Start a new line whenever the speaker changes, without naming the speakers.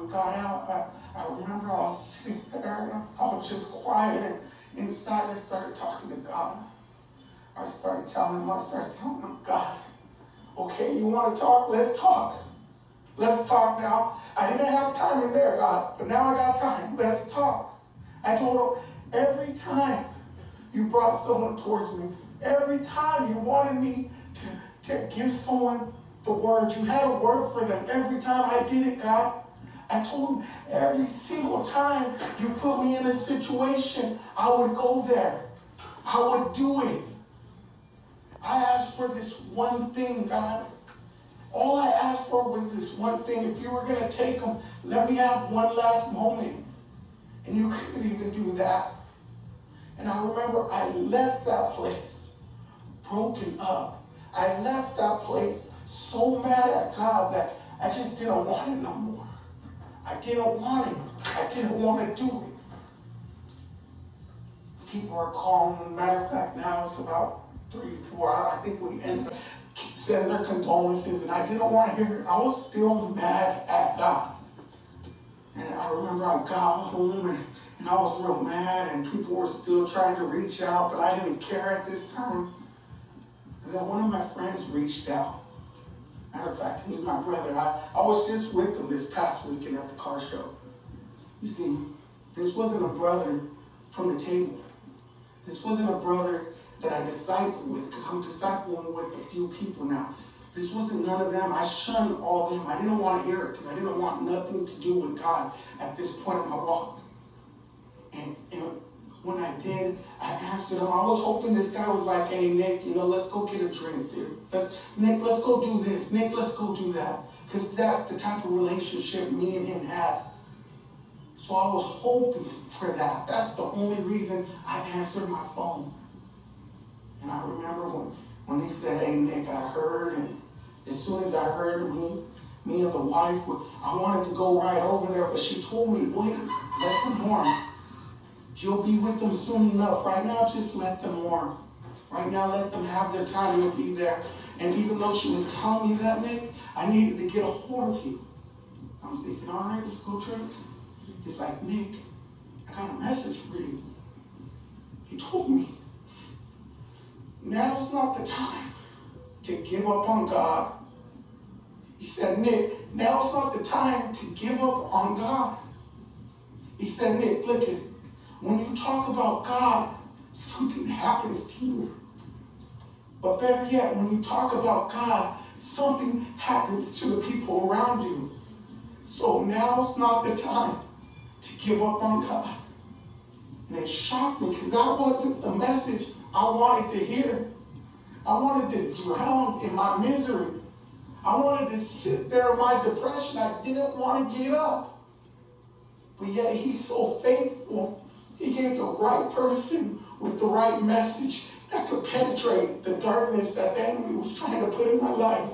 we got out, I remember I was sitting there and I was just quiet, and inside I started talking to God. I started telling him, God, okay, you want to talk? Let's talk. Let's talk now. I didn't have time in there, God, but now I got time. Let's talk. I told him, every time you brought someone towards me, every time you wanted me to give someone the word, you had a word for them. Every time I did it, God, I told him, every single time you put me in a situation, I would go there. I would do it. I asked for this one thing, God. All I asked for was this one thing. If you were going to take them, let me have one last moment. And you couldn't even do that. And I remember I left that place broken up. I left that place so mad at God that I just didn't want it no more. I didn't want it. I didn't want to do it. People are calling. Matter of fact, now it's about 3, 4 hours. I think we ended up sending their condolences, and I didn't want to hear it. I was still mad at God. And I remember I got home and I was real mad, and people were still trying to reach out, but I didn't care at this time. And then one of my friends reached out. Matter of fact, he was my brother. I was just with him this past weekend at the car show. You see, this wasn't a brother from the table. This wasn't a brother that I discipled with, because I'm discipling with a few people now. This wasn't none of them. I shunned all them. I didn't want to hear it, because I didn't want nothing to do with God at this point in my walk. And when I did, I answered him. I was hoping this guy was like, hey, Nick, let's go get a drink, dude. Nick, let's go do this. Nick, let's go do that. Because that's the type of relationship me and him had. So I was hoping for that. That's the only reason I answered my phone. And I remember when he said, hey, Nick, I heard, and as soon as I heard me and the wife, I wanted to go right over there, but she told me, wait, let them warm. You'll be with them soon enough. Right now, just let them warm. Right now, let them have their time. You'll be there. And even though she was telling me that, Nick, I needed to get a hold of you. I was thinking, all right, let's go drink. He's like, Nick, I got a message for you. He told me, now's not the time to give up on God. He said, Nick, now's not the time to give up on God. He said, Nick, look at, when you talk about God, something happens to you. But better yet, when you talk about God, something happens to the people around you. So now's not the time to give up on God. And it shocked me, because that wasn't the message I wanted to hear. I wanted to drown in my misery. I wanted to sit there in my depression. I didn't want to get up. But yet he's so faithful. He gave the right person with the right message that could penetrate the darkness that the enemy was trying to put in my life.